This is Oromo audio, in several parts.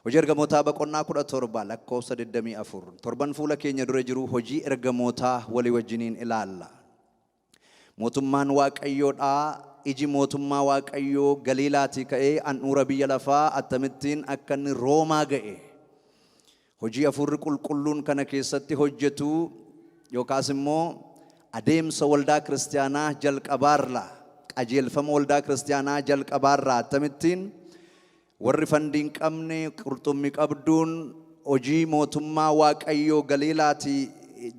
Hojii ergamootaa boqonnaa 17 lakkoofsa 24. Torban fuula keenya dura jiru hojii ergamootaa walii wajjiniin ilaalla. Mootummaan Waaqayyoodhaa, iji mootummaa Waaqayyoo Galiilaatii ka'ee handhuura biyya lafaa attamittiin akka inni Roomaa ga'e. Hojii hafuurri qulqulluun kana keessatti hojjetu yookaas immoo adeemsa waldaa kiristaanaa jalqabaarraa, qajeelfama waldaa kiristaanaa jalqabaarraa attamittiin warri fandiin qabne qurxummii qabduun hojii mootummaa Waaqayyoo Galiilaatii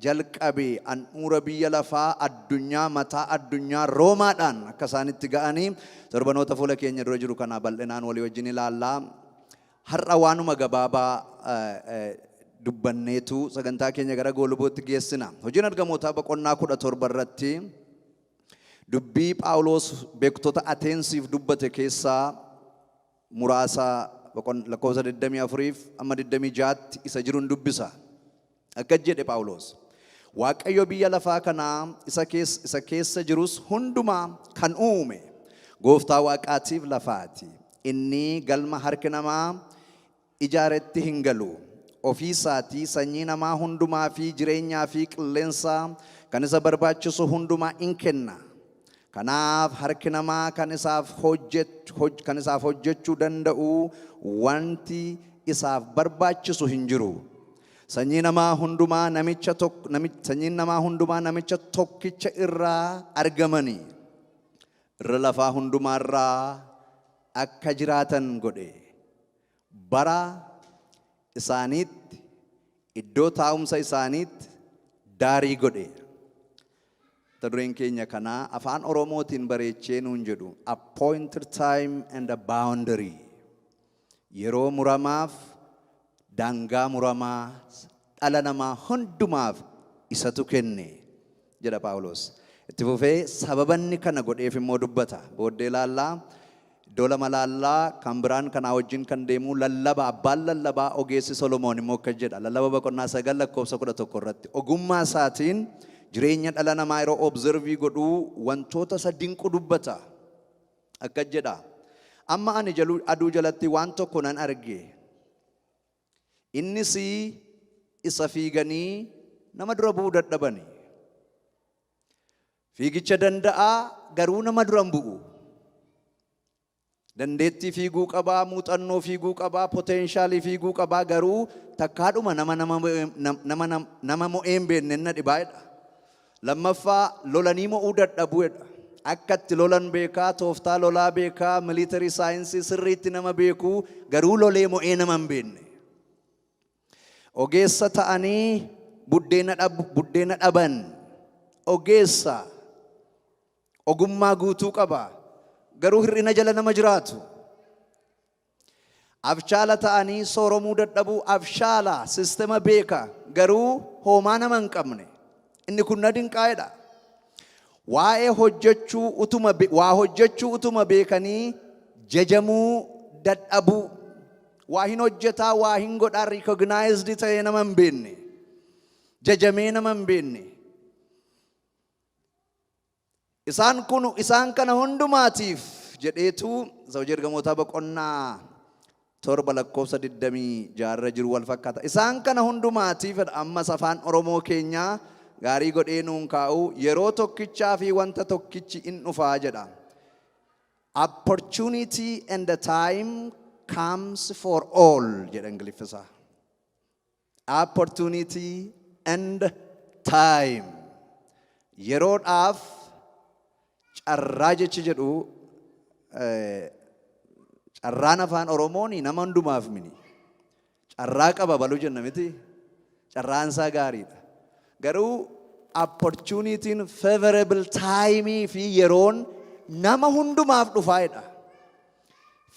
jalqabe handhuura biyya lafaa addunyaa mataa addunyaa Roomaadhaan akka isaanitti ga'anii torbanoota fuula keenya dura jiru kana bal'inaan walii wajjin ilaallaa. Har'a waanuma gabaabaa dubbanneetu sagantaa keenya gara goolubootti geessina. Hojiin ergamootaa boqonnaa 17 irratti dubbii Phaawulos beektota Ateensiif dubbate keessaa muraasa lakkoofsa 24 amma 26 isa jiruun dubbisa. Akka jedhe Phaawulos, Waaqayyo biyya lafaa kanaa isa keessa jirus hundumaa kan uume Gooftaa Waaqaatiif lafaati. Inni galma harki namaa ijaaretti hin galu. Ofii isaatii sanyii namaa hundumaa fi jireenyaa fi qilleensa kan isa barbaachisu hundumaa in kenna. Kanaaf harki namaa kan isaaf hojjechuu danda'u wanti isaaf barbaachisu hin jiru. Sanyiin namaa hundumaa namicha tokkicha irraa argamanii irra lafaa hundumaarraa akka jiraatan godhe. Bara isaaniitti iddoo taa'umsa isaaniitti daarii godhe. Tadureen keenya kanaa afaan Oromootiin bareechee nuun jedhu appointed time and a boundary. Yeroo muramaaf daangaa muramaa dhala namaa hundumaaf isatu kenne jedha Phaawulos. Itti fufee sababanni kana godheef immoo dubbata. Booddee laallaa iddoo lama laallaa kan biraan kanaa wajjin kan deemu lallaba abbaan lallabaa ogeessi Solomoon immoo akka jedha. Lallaba boqonnaa 9 lakkoofsa 11 irratti ogummaa isaatiin jireenya dhala namaa yeroo observii godhuu wantoota dinqu dubbata. Akka jedha, amma ani aduu jalatti waan tokko nan arge. Innis isa fiiganii nama dura bu'uu dadhabani. Fiigicha danda'a garuu nama dura hin bu'u. Dandeettii fiiguu qabaa, muuxannoo fiiguu qabaa, poteenshaalii fiiguu qabaa garuu takkaadhuma nama mo'een beekne na dhibaayedha. Lammaffaa lolanii mo'uu dadhabuudha. Akka itti lolan beekaa, tooftaa lolaa beekaa, militarii saayinsii sirriitti nama beekuu garuu lolee mo'ee nama hin beekne. Ogeessa ta'anii buddeena dhaban. Ogeessa ogummaa guutuu qaba garuu hir'ina jala nama jiraatu. Abshaala ta'anii sooromuu dadhabuu. Abshaala sistema beeka garuu hoomaa nama hin qabne. Inni kun na dinqaa'edha. Waa hojjechuu utuma beekanii jajamuu dadhabuu. Waa hin hojjetaa, waa hin godhaa, recognized ta'ee nama hin beekne. Jajamee nama hin beekne. Isaan kana hundumaatiif jedheetu hojii ergamootaa boqonnaa 7 lakkoofsa 26 irra jiru wal fakkaata. Isaan kana hundumaatiif ammas afaan Oromoo keenyaa gaarii godhee nuun kaa'u yeroo tokkichaa fi wanta tokkichi in dhufaa jedha. Opportunity and the time comes for all jedha Ingiliffisa. Opportunity and time. Yeroodhaaf carraa jechi jedhu carraan afaan Oromoon nama hundumaaf mini. Carraa qaba baluu jenna miti. Carraan isaa gaariidha. Garuu opportunitiin favorable time fi yeroon nama hundumaaf dhufaayedha.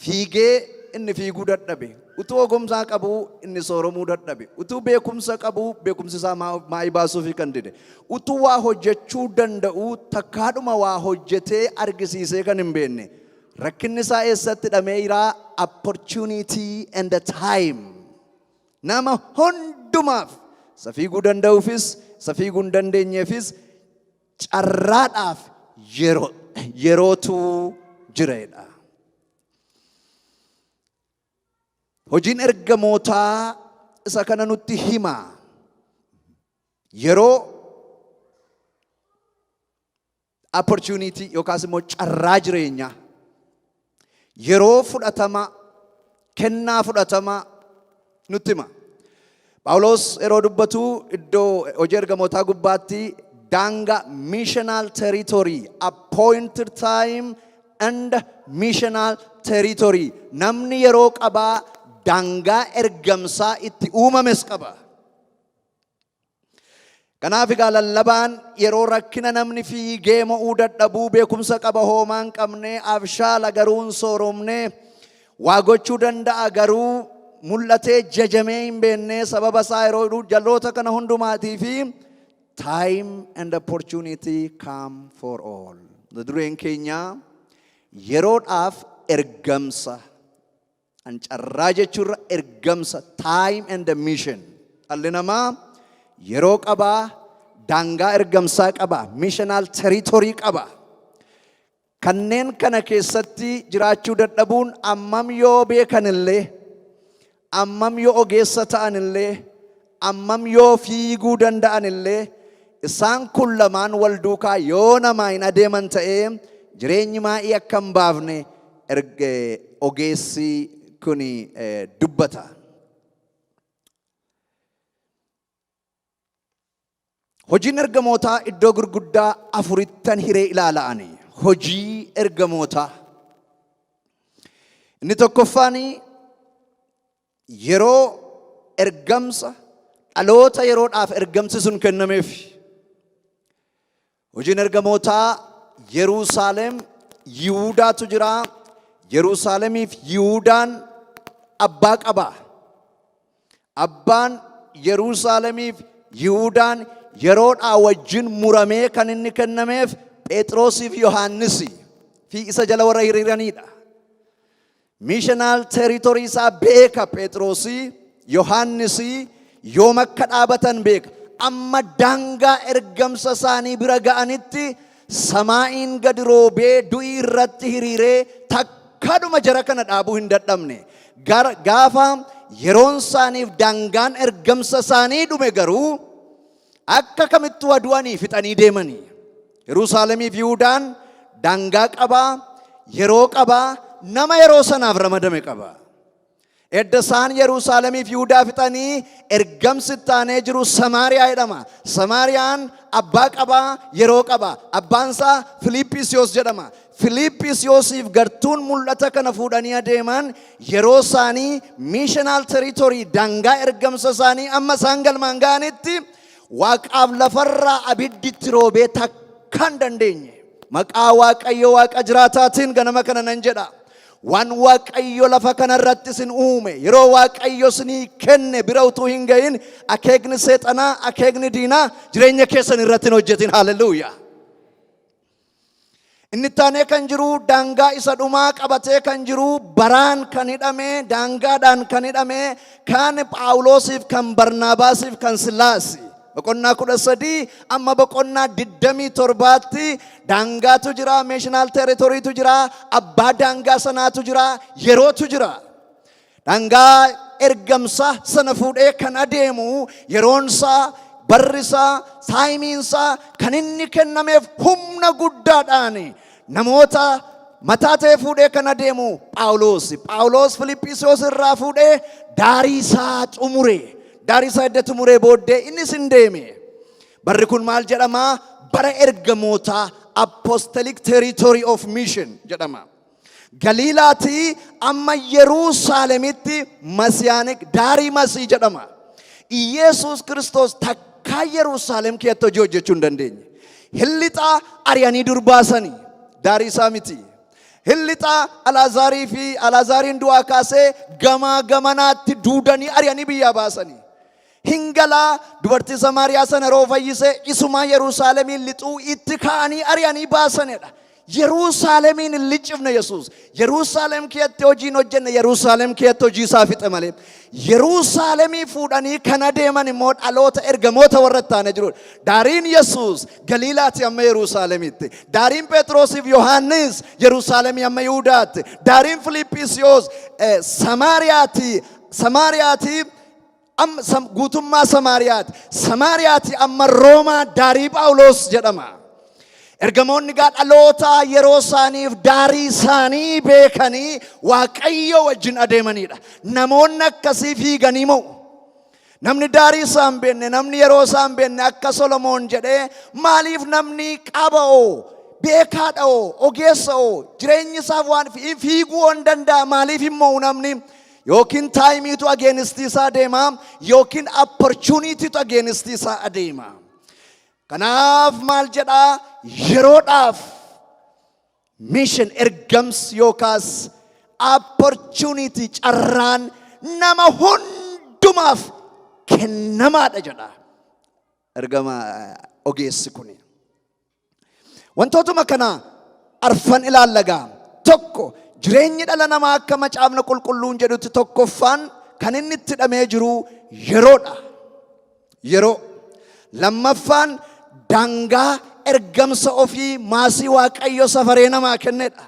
Fiigee inni fiiguu dadhabe. Utuu ogumsaa qabu inni sooromuu dadhabe. Utuu beekumsa qabu beekumsi isaa maayii baasuuf kan dide. Utuu waa hojjechuu danda'u takkaadhuma waa hojjetee argisiisee kan hin beekne. Rakkinni isaa eessatti dhamee jiraa? Opportunity and the time. Nama hundumaaf isa fiiguu danda'uufis isa fiiguu hin dandeenyeefis carraadhaaf yerootu jireedha. Hojiin ergamootaa isa kana nutti hima. Yeroo opportunity yookaas immoo carraa jireenyaa, yeroo fudhatama, kennaa fudhatama nutti hima. Phaawulos yeroo dubbatu iddoo hojii ergamootaa gubbaatti daangaa missional territory, appointed time and missional territory. Namni yeroo qabaa daangaa ergamsaa itti uumames qaba. Kanaaf egaa lallabaan yeroo rakkina namni fiigee mo'uu dadhabuu beekumsa qaba hoomaa hin qabne abshaala garuu hin sooromne waa gochuu danda'a garuu mul'atee jajamee hin beekne sababa isaa yeroo jalloota kana hundumaatii fi time and opportunity come for all. Dureen keenya yeroodhaaf ergamsa. Carraa jechuurra ergamsa, time and the mission. Dhalli namaa yeroo qabaa, daangaa ergamsaa qaba, missional territory qaba. Kanneen kana keessatti jiraachuu dadhabuun ammam yoo beekan illee, ammam yoo ogeessa ta'an illee, ammam yoo fiiguu danda'an illee, isaan kun lamaan wal duukaa yoo namaa hin adeeman ta'ee jireenyi maa'ii akka hin baafne ogeessi kuni dubbata. Hojiin ergamootaa iddoo gurguddaa afurittan hiree ilaala'ani. Hojii ergamootaa. Inni tokkoffaan yeroo ergamsa dhaloota yeroodhaaf ergamsi sun kennameef. Hojiin ergamootaa Yerusaalem Yihuudaatu jira. Yerusaalemiif Yihuudaan abbaa qaba. Abbaan Yerusaalemiif Yihuudaan yeroodhaa wajjin muramee kan inni kennameef Phexrosiif Yohaannisi fi isa jala warra hiriiranidha. Missional territory isaa beeka Phexrosi, Yohaannisi yoom akka dhaabatan beeka. Amma daangaa ergamsa isaanii bira ga'anitti samaa'iin gadi roobee du'i irratti hiriiree takkaduma jara kana dhaabuu hin dadhabne. Gaafa yeroon isaaniif daangaan ergamsa isaanii dhume garuu akka kamittuu adu'anii fixanii deemanii. Yerusaalemiif Yihuudaan daangaa qabaa, yeroo qabaa, nama yeroo sanaaf ramadame qabaa. Edda isaan Yerusaalemiif Yihuudaa fixanii ergamsi taanee jiru Samaariyaa jedhama. Samaariyaan abbaa qabaa, yeroo qabaa. Abbaan isaa Filiiphisiyoos jedhama. Filiiphisiyoosiif gartuun mul'ata kana fuudhanii adeeman yeroo isaanii missional territory daangaa ergamsa isaanii amma isaan galmaan ga'anitti waaqaaf lafarraa abidditti roobee takka hin dandeenye. Maqaa Waaqayyo Waaqa jiraataatiin ganama kana nan jedha. Waan Waaqayyo lafa kanarratti isin uume yeroo Waaqayyo isinii kenne bira utuu hin gahin akeekni seexanaa, akeekni diinaa jireenya keessan irratti hin hojjetin. Haleluuyaa. Inni taanee kan jiru daangaa isa dhumaa qabatee kan jiru baraan kan hidhame, daangaadhaan kan hidhame kan Phaawulosiif, kan Barnaabaasiif, kan Sillaasi. Boqonnaa 13 amma boqonnaa 27tti daangaatu jira, missional territorytu jira, abbaa daangaa sanaatu jira, yerootu jira. Daangaa ergamsa sana fuudhee kan adeemu yeroonsaa, barrisaa, taayimiinsaa kan inni kennameef humna guddaadhaan namoota mataa ta'e fuudhee kan adeemu Phaawulos. Phaawulos Filiiphisiyoos irraa fuudhee daarii isaa xumure. Daarii isaa edda xumuree booddee innis hin deeme. Barri kun maal jedhama? Bara ergamootaa, apostolic territory of mission jedhama. Galiilaatii amma Yerusaalemitti Masiyaanik daarii Masii jedhama. Iyesuus Kiristoos takkaa Yerusaalem keessatti hojii hojjechuu hin dandeenye. Hillixaa ari'anii durbaasanii daarii isaa miti. Hillixaa Alaazarii fi Alaazaariin du'aa kaasee gamaa gamanaatti duudanii ari'anii biyyaa baasanii. Hingalaa dubartii Samaariyaa sana yeroo fayyisee isumaa Yerusaalemiin lixuu itti ka'anii ari'anii baasanidha. Yerusaalemiin hin liccifne Yesuus. Yerusaalem keessatti hojiin hojjenne Yerusaalem keessatti hojii isaa fixe malee. Yerusaalemii fuudhanii kan adeeman immoo dhaloota ergamoota warra taane jiru. Daariin Yesuus Galiilaatti amma Yerusaalemitti. Daariin Phexrosiif Yohaannis Yerusaalemii amma Yihuudaatti. Daariin Filiiphisiyoos Samaariyaatti Samaariyaati guutummaa Samaariyaati. Samaariyaati amma Roomaa daarii Phaawulos jedhama. Ergamoonni dhaloota yeroo isaaniif daarii isaanii beekanii Waaqayyo wajjin adeemanidha. Namoonni akkasii fiiganii moo? Namni daarii isaan beenne, namni yeroo isaan beenne akka Solomoon jedhee maaliif namni qaba'oo, beekaadhaoo, ogeessaoo, jireenyi isaaf waan fiiguu hin danda'a maaliif immoo namni yookiin taayimiitu ageenistii isaa adeema yookiin opportunitytu ageenistii isaa adeema. Kanaaf maal jedhaa yeroodhaaf mission ergamsi yookaas opportunity carraan nama hundumaaf kennamaadha jedha ergama ogeessi kuni. Wantootuma kana arfan ilaallagaa. Tokko jireenyi dhala namaa akka macaafni qulqulluun jedhutti tokkoffaan kan inni itti hidhamee jiru yeroodha. Yeroo. Lammaffaan daangaa ergamsa ofii maasii Waaqayyo safaree namaa kennedha.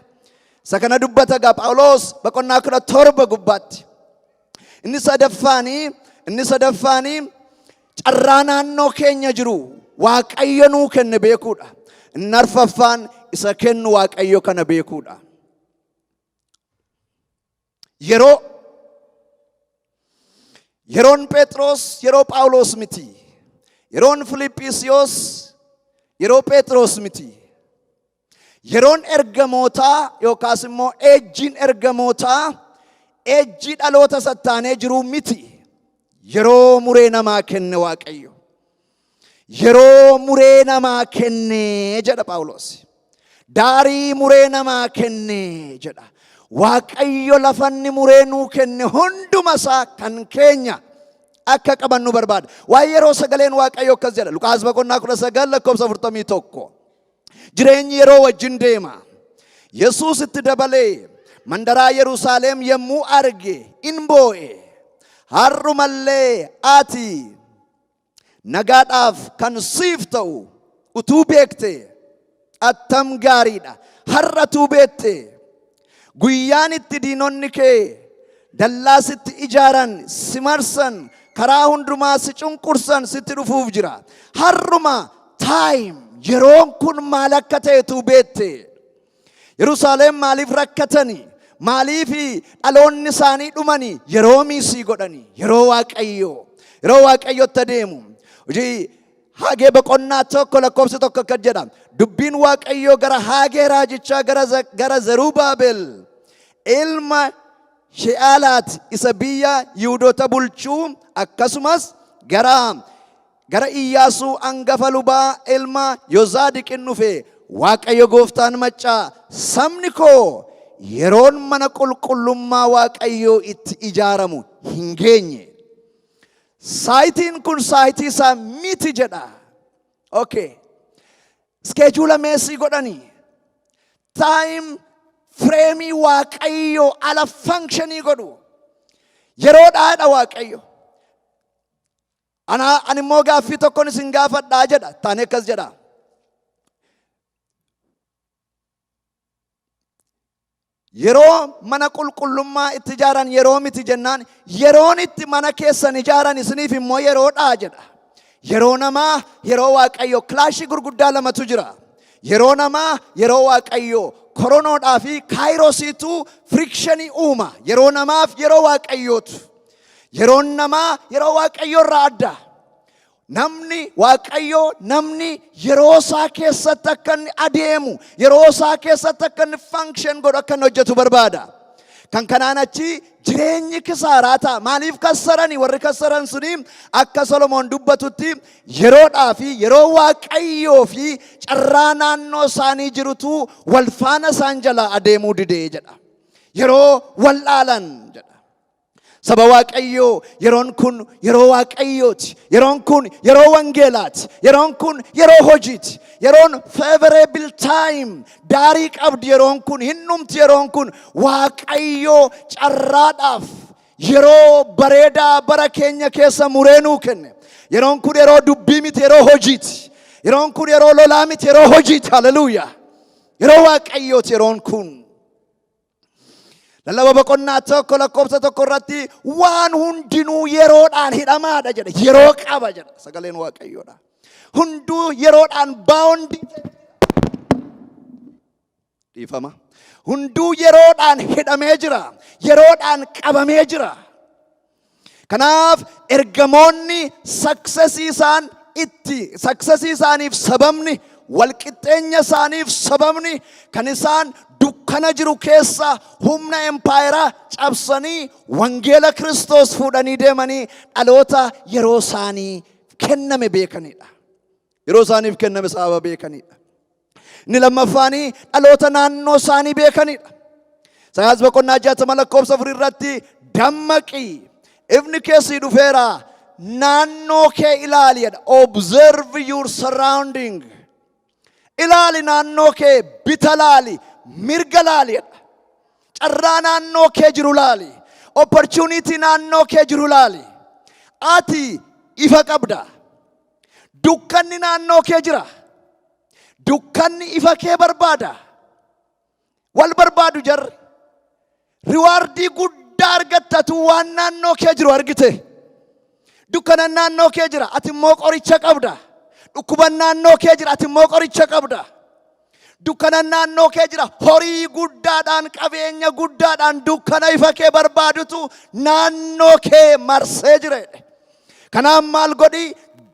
Isa kana dubbata Phaawulos boqonnaa 17 gubbaatti. Inni sadaffaanii carraa naannoo keenya jiru Waaqayyo nuu kenne beekuudha. Inni arfaffaan isa kennu Waaqayyo kana beekuudha. Yeroon Phexros yeroo Phaawulos miti. Yeroon Filiphisiyoos yeroo Phexros miti. Yeroon ergamootaa yookaas immoo eejjiin ergamootaa eejjii dhaloota sattaanee jiru miti. Yeroo muree namaa kenne Waaqayyo. Yeroo muree namaa kenne jedha Phaawulos. Daarii muree namaa kenne jedha. Waaqayyo lafanni muree nuu kenne hunduma isaa kan keenya akka qabannu barbaada. Waa'ee yeroo sagaleen Waaqayyo akkas jedha. Luqaas boqonnaa 19 lakkoofsa 41. Jireenyi yeroo wajjin deema. Yesuus itti dabalee mandaraa Yerusaalem yemmuu arge in boo'e. Har'umallee ati nagaadhaaf kan siif ta'u utuu beekte attam gaariidha. Har'atuu beekte guyyaan itti diinonni kee dallaa sitti ijaaran si marsan karaa hundumaa si cunqursan sitti dhufuuf jira. Har'uma time yeroon kun maal akka ta'etu beekte. Yerusaalem maaliif rakkatani? Maaliif dhaloonni isaanii dhumani? Yeroo miisii godhani. Yeroo Waaqayyotti adeemu. Hojii Haagee boqonnaa 1 lakkoofsa 1 akka jedha. Dubbiin Waaqayyoo gara Haagee raajichaa gara Zarubaabel ilma She'aalaat isa biyya Yihuudoota bulchuu akkasumas gara Iyyaasuu hangafa lubaa ilma Yoozaadiqin dhufe. Waaqayyo gooftaan maccaa sabni koo yeroon mana qulqullummaa Waaqayyoo itti ijaaramu hin geenye. Saayitiin kun saayitii isaa miti jedha. Okay. Skeejuula meesii godhanii. Time framii Waaqayyoo ala functionii godhu. Yeroodhaadha Waaqayyo. Ani immoo gaaffii tokkoon isin gaafadhaa jedha. Taanee akkas jedha. Yeroo mana qulqullummaa itti ijaaran yeroo miti jennaan yeroon itti mana keessan ijaaran isiniif immoo yeroodhaa jedha. Yeroo namaa yeroo Waaqayyo kilaashii gurguddaa lamatu jira. Yeroo namaa yeroo Waaqayyo koronoodhaa fi kaayirosiitu frikshinii uuma. Yeroo namaaf yeroo Waaqayyootu. Yeroon namaa yeroo Waaqayyo irraa adda. Namni Waaqayyo namni yeroo isaa keessatti akka inni adeemu yeroo isaa keessatti akka inni function godhu akka inni hojjetu barbaada. Kan kanaan achi jireenyi kisaaraa ta'a. Maaliif kassaranii? Warri kassaran suni akka Solomoon dubbatutti yeroodhaa fi yeroo Waaqayyoo fi carraa naannoo isaanii jirutu wal faana isaan jala adeemuu didee jedha. Yeroo wal dhaalan jedha. Saba Waaqayyoo yeroon kun yeroo Waaqayyooti. Yeroon kun yeroo wangeelaati. Yeroon kun yeroo hojiiti. Yeroon favorable time daarii qabdi. Yeroon kun hinnumti. Yeroon kun Waaqayyoo carraadhaaf yeroo bareedaa bara keenya keessa muree nuu kenne. Yeroon kun yeroo dubbii miti yeroo hojiiti. Yeroon kun yeroo lolaa miti yeroo hojiiti. Haleluuyaa. Yeroo Waaqayyooti yeroon kun. Lallaba boqonnaa tokko lakkoofsa tokko irratti waan hundinuu yeroodhaan hidhamaadha jedha. Yeroo qaba jedha sagaleen Waaqayyoodha. Hunduu yeroodhaan baawundi dhiifama. Hunduu yeroodhaan hidhamee jira. Yeroodhaan qabamee jira. Kanaaf ergamoonni saksesii isaaniif sababni walqixxeenya isaaniif sababni kan isaan dukkana jiru keessa humna empaayeraa cabsanii wangeela Kiristoos fuudhanii deemanii dhaloota yeroo isaanii kenname beekanidha. Yeroo isaaniif kenname sababa beekanidha. Inni lammaffaanii dhaloota naannoo isaanii beekanidha. Isaayyaas boqonnaa 60 lakkoofsa 4 irratti dammaqii ifni keessi dhufeera naannoo kee ilaali jedha. Observe your surrounding. Ilaali naannoo kee bita laali mirga laali jedha. Carraa naannoo kee jiru laali. Opportunity naannoo kee jiru laali. Ati ifa qabda. Dukkanni naannoo kee jira. Dukkanni ifa kee barbaada. Wal barbaadu jarri. Riwaardii guddaa argattatu waan naannoo kee jiru argite. Dukkana naannoo kee jira. Ati immoo qoricha qabda. Dhukkuban naannoo kee jira. Ati immoo qoricha qabda. Dukkana naannoo kee jira. Horii guddaadhaan qabeenya guddaadhaan dukkana ifa kee barbaadutu naannoo kee marsee jira. Kanaaf maal godhi?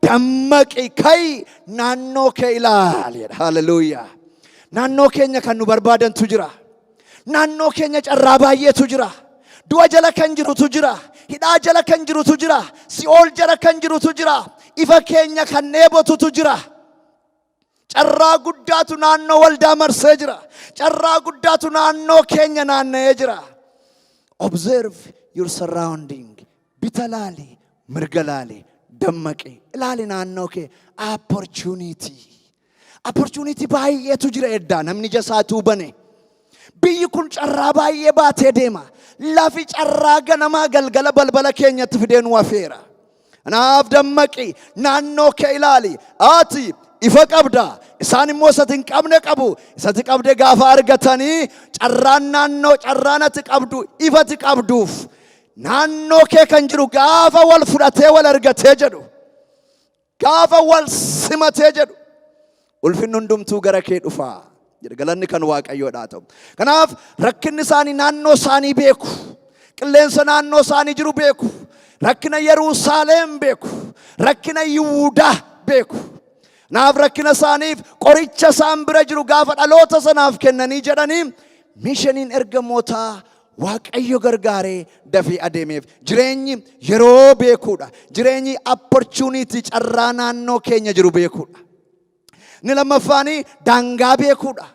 Dammaqi kai naannoo kee ilaali. Hallelujah. Naannoo keenya kan nu barbaadantu jira. Naannoo keenya carraa baay'eetu jira. Du'a jala kan jirutu jira. Hidhaa jala kan jirutu jira. Si'ool jala kan jirutu jira. Ifa keenya kan dheebotutu jira. Carraa guddaatu naannoo waldaa marsee jira. Carraa guddaatu naannoo keenya naanna'ee jira. Observe your surrounding. Bita laali, mirga laali, dammaqi. Ilaali naannoo kee. Opportunity. Opportunity baay'eetu jira eddaa namni jasaatuu bane. Biyyi kun carraa baay'ee baatee deema. Lafi carraa ganamaa galgala balbala keenyatti fidee nu afeera. Kanaaf dammaqi naannoo kee ilaali. Ati ifa qabda. Isaan immoo isatti hin qabne qabu. Isatti qabde gaafa argatanii carraan naannoo carraan ati qabdu ifati qabduuf naannoo kee kan jiru gaafa wal fudhatee wal argatee jedhu. Gaafa wal simatee jedhu. Ulfinni hundumtuu gara kee dhufa. Galanni kan Waaqayyoodhaa ta'u. Kanaaf rakkinni isaanii naannoo isaanii beeku. Qilleensa naannoo isaanii jiru beeku. Rakkina Yerusaalem beeku. Rakkina Yihuudaa beeku. Naaf rakkina isaaniif qoricha isaan bira jiru gaafa dhaloota sanaaf kennanii jedhanii mishaniin ergamootaa Waaqayyo gargaaree dafii adeemeef jireenyi yeroo beekuudha. Jireenyi opportunity carraa naannoo keenya jiru beekuudha. Ni lammaffaanii daangaa beekuudha.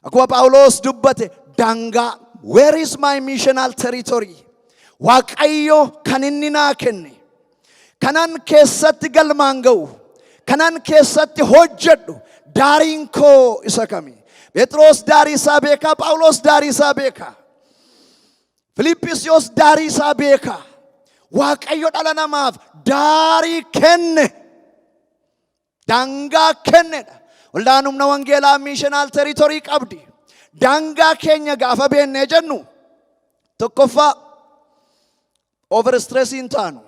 Akkuma Phaawulos dubbate daangaa. Where is my missional territory? Waaqayyo kan inni naa kenne. Kanan keessatti galmaan ga'u. Kanan keessatti hojjedhu. Daariin koo isa kami? Phexros daarii isaa beekaa. Phaawulos daarii isaa beekaa. Filiphisiyoos daarii isaa beekaa. Waaqayyo dhala namaaf daarii kenne. Daangaa kennedha. Waldaan humna wangeelaa missional territory qabdi. Daangaa keenya gaafa beennee jennu tokkoffaa overstressii hin taanu.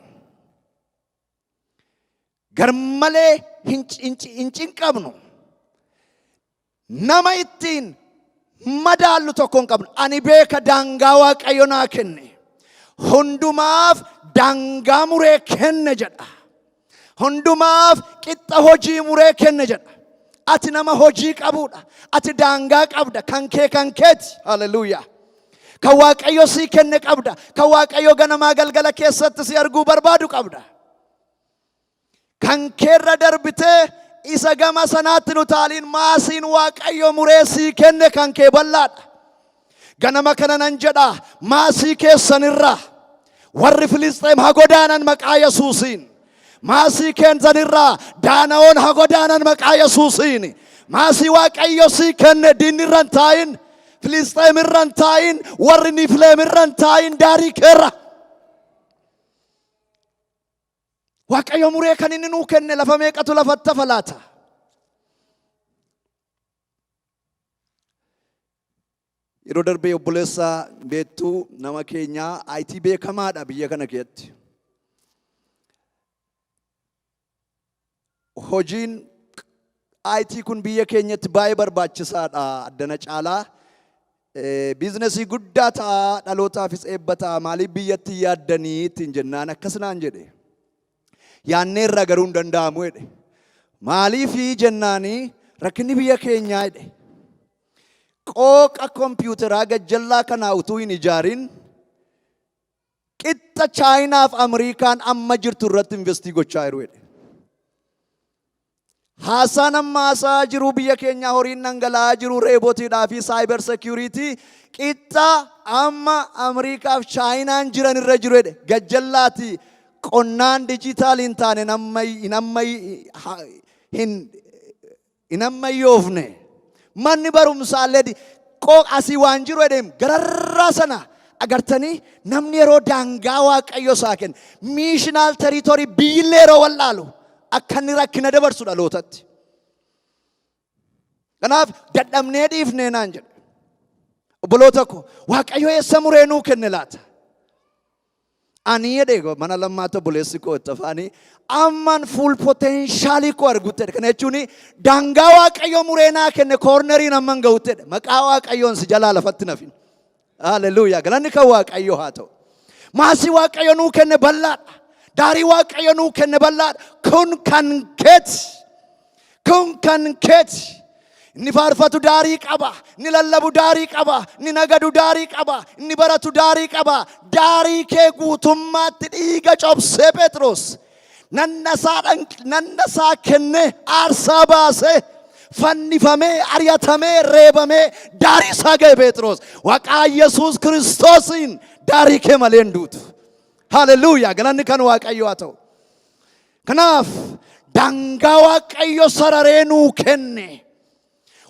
Garmalee hin cinqabnu. Nama ittiin madaallu tokko hin qabnu. Ani beeka daangaa Waaqayyo naa kenne. Hundumaaf daangaa muree kenne jedha. Hundumaaf qixxa hojii muree kenne jedha. Ati nama hojii qabuudha. Ati daangaa qabda. Kan kee kan keeti. Hallelujah. Kan Waaqayyo si kenne qabda. Kan Waaqayyo ganamaa galgala keessatti si arguu barbaadu qabda. Kan keerra darbitee isa gama sanaatti nu taaliin maasiin Waaqayyo muree si kenne kan kee bal'aadha. Ganama kana nan jedha maasii keessanirraa warri Filisxeem haa godaanan maqaa Yesuusiin. Maasii keessanirraa daana'oon haa godaanan maqaa Yesuusiin. Maasii Waaqayyo si kenne diinni irra hin taa'in. Filisxeem irra hin taa'in. Warri Nifleem irra hin taa'in daarii keerra. Waaqayyo muree kan inni nuu kenne lafa meeqatu lafatti hafa laata? yeroo darbee obboleessa beektuu nama keenyaa IT beekamaadha biyya kana keessatti. Hojiin IT kun biyya keenyatti baay'ee barbaachisaadha addana caalaa. Biizinasii guddaa ta'a dhalootaafis eebbataa maaliif biyyatti yaaddanii ittiin jennaan akkasnaan jedhe. Yaanneerra garuu hin danda'amu jedhe. Maaliif jennaanii rakkinni biyya keenyaa jedhe. Qooqa kompiitaraa gajjallaa kanaa utuu hin ijaarin qixxa Chaayinaaf Ameerikaan amma jirtu irratti investii gochaa jiru jedhe. Haasaan amma haasaa jiru biyya keenya horiin dhangala'aa jiru reebotiidhaa fi saayibar seekuriitii qixxa amma Ameerikaaf Chaayinaan jiran irra jiru jedhe. Gajjallaati qonnaan dijitaaliin taane hin ammayyoofne. Manni barumsaallee qooqa asii waan jiru jedheem gararraa sana agartanii namni yeroo daangaa waaqayyo isaa kenna miishinaal teriitorii biyyillee yeroo wallaalu akka inni rakkina dabarsu dhalootatti. Kanaaf dadhabnee dhiifnee naan jedhe. Obboloota ko waaqayyo eessa muree nuu kenne laata? Ani jedhe mana lammaata obboleessi koo itti afaanii amman fuul poteenshaalii koo arguutti jedhe. Kana jechuun daangaa waaqayyo muree naa kenne koornerii namman ga'utti jedhe. Maqaa waaqayyoon si jalaa lafatti nafin. Haleluuyaa galanni kan waaqayyo haa ta'u. Maasii waaqayyo nuu kenne bal'aadha. Daarii waaqayyo nuu kenne bal'aadha. Kun kan keeti. Kun kan keeti. Inni faarfatu daarii qaba. Inni lallabu daarii qaba. Inni nagadu daarii qaba. Inni baratu daarii qaba. Daarii kee guutummaatti dhiiga cobsee Phexros. Nannasaa kenne aarsaa baasee fannifamee ari'atamee reebamee daarii isaa ga'e Phexros. Waaqaa Yesuus Kiristoosiin daarii kee malee hin duutu. Haleluuyaa galanni kan waaqayyo haa ta'u. Kanaaf daangaa waaqayyo sararee nuu kenne.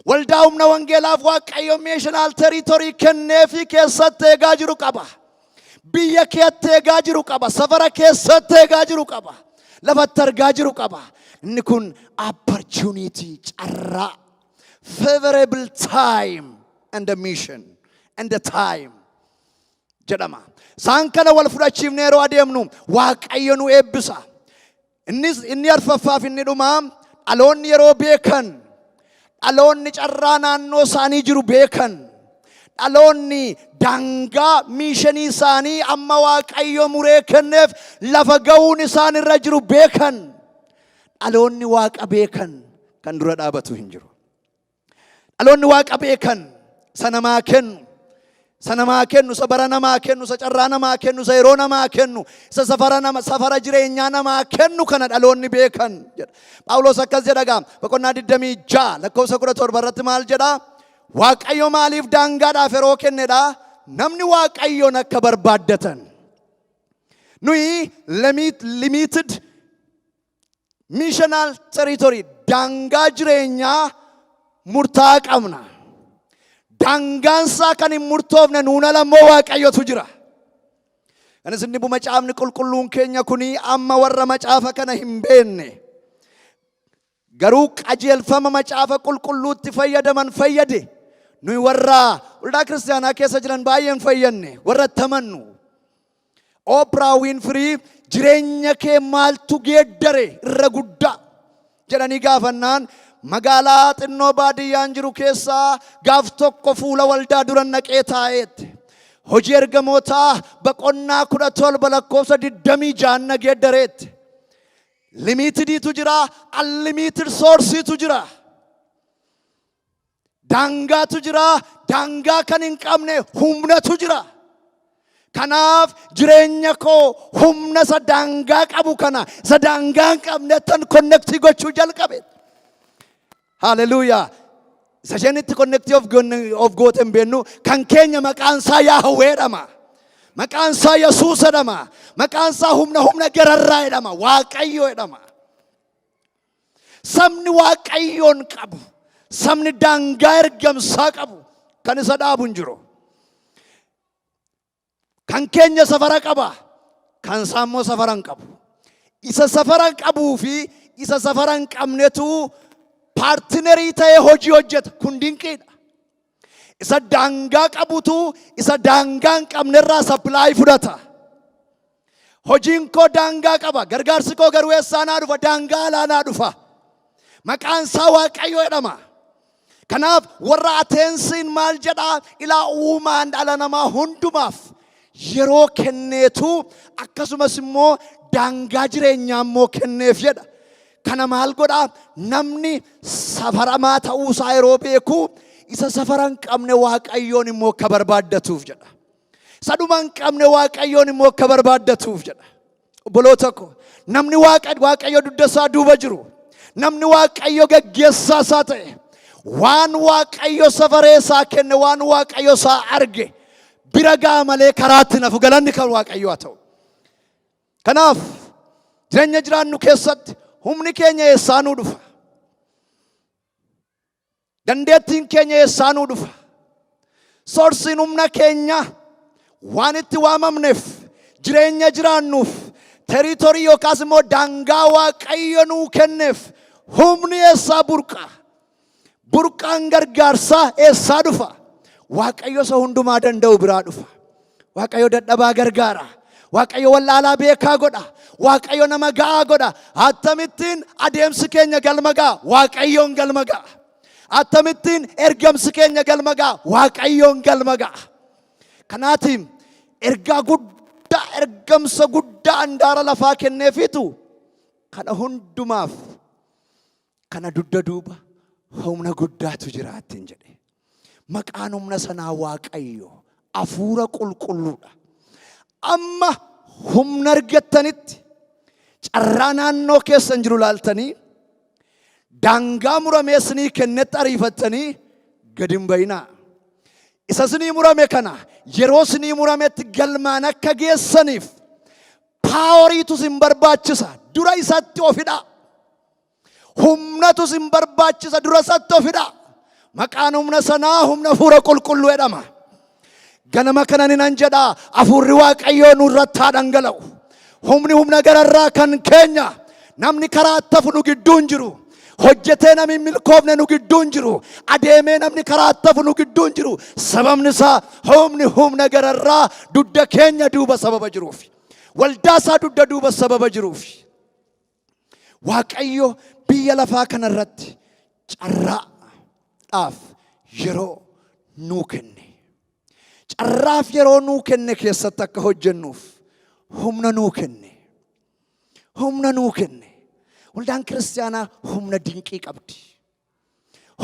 Waldaa humna wangeelaaf waaqayyo miishinaal teriitorii kenneefi keessatti eegaa jiru qaba. Biyya keetti eegaa jiru qaba. Safara keessatti eegaa jiru qaba. Lafatti argaa jiru qaba. Inni kun opportunity carraa. Favorable time and the mission and the time jedhama. Isaan kana wal fudhachiifnee yeroo adeemnu waaqayyo nu eebbisa. Inni arfaffaaf inni dhumaa dhaloonni yeroo beekan. Dhaloonni carraa naannoo isaanii jiru beekan. Dhaloonni daangaa miishanii isaanii amma waaqayyo muree kenneef lafa ga'uun isaan irra jiru beekan. Dhaloonni waaqa beekan kan dura dhaabatu hin jiru. Dhaloonni waaqa beekan sanamaa kennu. Sanamaa kennu, isa bara namaa kennu, isa carraa namaa kennu, isa yeroo namaa kennu, isa safara jireenyaa namaa kennu kana dhaloonni beekan jedha. Phaawulos akkas jedha gaa boqonnaa 26 lakkoofsa 17 irratti maal jedha? Waaqayyo maaliif daangaadhaaf yeroo kennedha? Namni waaqayyoon akka barbaaddatan. Nuyi limited missional territory daangaa jireenyaa murtaa qabna. Daangaansaa kan hin murtoofne nuuna lammoo waaqayyotu jira. Kanis inni bu macaafni qulqulluun keenya kuni amma warra macaafa kana hin beenne. Garuu qajeelfama macaafa qulqulluutti fayyadaman fayyade. Nuyi warra waldaa kiristaanaa keessa jiran baay'een fayyanne. Warra tamannu. Oprah Winfrey jireenya kee maaltu geeddare irra guddaa jedhanii gaafannaan magaalaa xinnoo baadiyyaan jiru keessaa gaaf tokko fuula waldaa dura naqee taa'eetti. Hojii ergamootaa boqonnaa 17 lakkoofsa 26 na geeddareetti. Limitediitu jira, unlimited source'itu jira. Daangaatu jira, daangaa kan hin qabne humnatu jira. Kanaaf jireenya koo humna isa daangaa qabu kana isa daangaa hin qabne tan connectii gochuu jalqabe. Hallelujah. Sajanitti connectii of gooten bennu kan keenya maqaan isaa Yaahweh jedhama. Maqaan isaa Yesuus jedhama. Maqaan isaa humna gararraa jedhama. Waaqayyo jedhama. Sabni waaqayyoon qabu. Sabni daangaa ergamsaa qabu. Kan isa dhaabu hin jiru. Kan keenya safara qaba. Kan isaa immoo safara hin qabu. Isa safara qabuu fi isa safara hin qabnetu paartinerii ta'ee hojii hojjeta. Kun dinqiidha. Isa daangaa qabutu isa daangaa hin qabnerraa supply fudhata. Hojiin koo daangaa qaba. Gargaarsi koo garuu eessaa naa dhufa? Daangaa alaa naa dhufa. Maqaan isaa Waaqayyo jedhama. Kanaaf warra Ateensiin maal jedhaa? Ilaa uumaan dhala namaa hundumaaf yeroo kenneetu akkasumas immoo daangaa jireenyaa immoo kenneef jedha. Kana maal godhaa? Namni safaramaa ta'uusaa yeroo beeku isa safara hin qabne Waaqayyoon immoo akka barbaaddatuuf jedha. Isa dhuma hin qabne Waaqayyoon immoo akka barbaaddatuuf jedha. Obboloota ko, namni Waaqayyo dugda isaa duuba jiru, namni Waaqayyo gaggeessaa isaa ta'e, waan Waaqayyo safaree isaa kenne, waan Waaqayyo isaa arge bira gaa malee karaatti nafu. Galanni kan Waaqayyo haa ta'u. Kanaaf jireenya jiraannu keessatti humni keenya eessaa nuu dhufa? Dandeettiin keenya eessaa nuu dhufa? Soorsiin humna keenya waan itti waamamneef, jireenya jiraannuuf, territorii yookaas immoo daangaa Waaqayyo nuu kenneef humni eessaa burqa? Burqaan gargaarsaa eessaa dhufa? Waaqayyo isa hundumaa danda'u biraa dhufa. Waaqayyo dadhabaa gargaara. Waaqayyo wallaalaa beekaa godha. Waaqayyo nama ga'aa godha. Attamittiin adeemsi keenya galma ga'a? Waaqayyoon galma ga'a. Attamittiin ergamsi keenya galma ga'a? Waaqayyoon galma ga'a. Kanaatiin ergaa guddaa, ergamsa guddaa handaara lafaa kenneefitu kana hundumaaf kana dugda duuba humna guddaatu jiraattiin jedhe. Maqaan humna sanaa Waaqayyo hafuura qulqulluudha. Amma humna argattanitti carraa naannoo keessan jiru laaltanii daangaa muramee isinii kennetti ariifattanii gadi hin bayinaa. Isa isinii murame kana yeroo isinii murametti galmaan akka geessaniif paaworiitu isin barbaachisa. Dura isatti ofidhaa. Humnatu isin barbaachisa. Dura isatti ofidhaa. Maqaan humna sanaa humna hafuura qulqulluu jedhama. Ganama kana nan jedhaa, hafuurri Waaqayyoo nurratti haa dhangala'u. Humni humna gararraa kan keenya, namni karaa ittafu nu gidduu hin jiru. Hojjetee namni milkoofne nu gidduu hin jiru. Adeemee namni karaa ittafu nu gidduu hin jiru. Sababni isaa humni humna gararraa dugda keenya duuba sababa jiruuf, waldaa isaa dugda duuba sababa jiruuf, Waaqayyo biyya lafaa kanarratti carraadhaaf yeroo nuu kenne. Carraaf yeroo nuu kenne keessatti akka hojjennuuf humna nuu kenne. Humna nuu kenne. Waldaan kiristaanaa humna dinqii qabdi.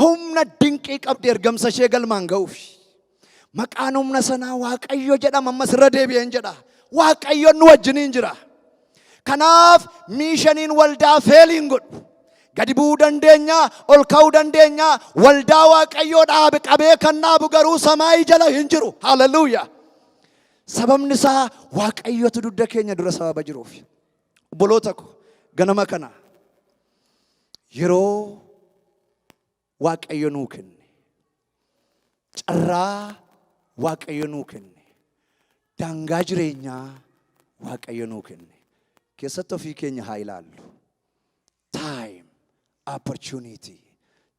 Humna dinqii qabdi ergamsa ishee galmaan ga'uuf. Maqaan humna sanaa Waaqayyo jedhama. Ammas irra deebi'een jedha. Waaqayyo nu wajjiniin jira. Kanaaf miishaniin waldaa feeliin godhu. Gadi bu'uu dandeenya, ol ka'uu dandeenya. Waldaa Waaqayyoo dhaabe qabee kan dhaabu garuu samaayii jala hin jiru. Haleluuyaa. Sababni isaa Waaqayyotu dugda keenya dura sababa jiruuf. Obboloota ko, ganama kana yeroo Waaqayyo nuu kenne, carraa Waaqayyo nuu kenne, daangaa jireenyaa Waaqayyo nuu kenne, keessatti ofii keenya haa ilaallu. Time, opportunity,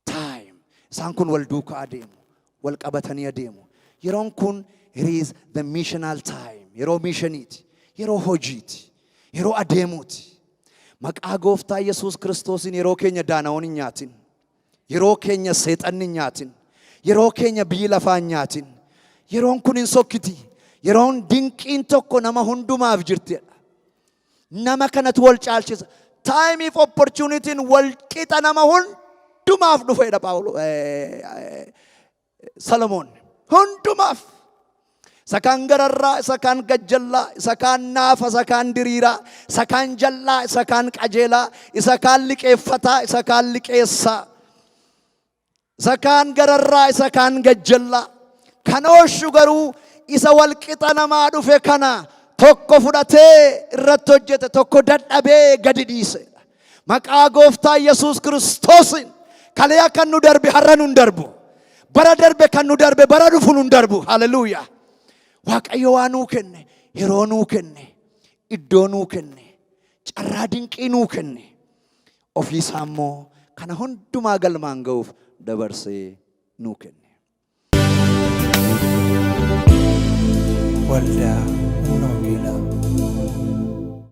time. Isaan kun wal duukaa adeemu, wal qabatanii adeemu. Yeroon kun, it is the missional time. Yeroo miishaniiti, yeroo hojiiti, yeroo adeemuuti. Maqaa Gooftaa Yesuus Kiristoosiin yeroo keenya daana'oon hin nyaatin, yeroo keenya seexanni hin nyaatin, yeroo keenya biyyi lafaa hin nyaatin. Yeroon kun hin sokkiti. Yeroon dinqiin tokko nama hundumaaf jirtidha. Nama kanatu wal caalchisa. Time of opportunity wal qixa nama hundumaaf dhufedha Salomoon. Hundumaaf. Isa kaan gararraa, isa kaan gajjallaa, isa kaan naafa, isa kaan diriiraa, isa kaan jallaa, isa kaan qajeelaa, isa kaan liqeeffataa, isa kaan liqeessaa, isa kaan gararraa, isa kaan gajjallaa. Kan ooshu garuu isa wal qixa namaa dhufe kana tokko fudhatee irratti hojjete, tokko dadhabee gadi dhiise. Maqaa Gooftaa Yesuus Kiristoosiin kalee akka nu darbe har'a nu darbu. Bara darbe kan nu darbe bara dhufu nu darbu. Haleluuyaa. Waaqayyo waa nuu kenne, yeroo nuu kenne, iddoo nuu kenne, carraa dinqii nuu kenne. Ofiisaa immoo kana hundumaa galmaan ga'uuf dabarsee nuu kenne. waldaa humna wangeelaa.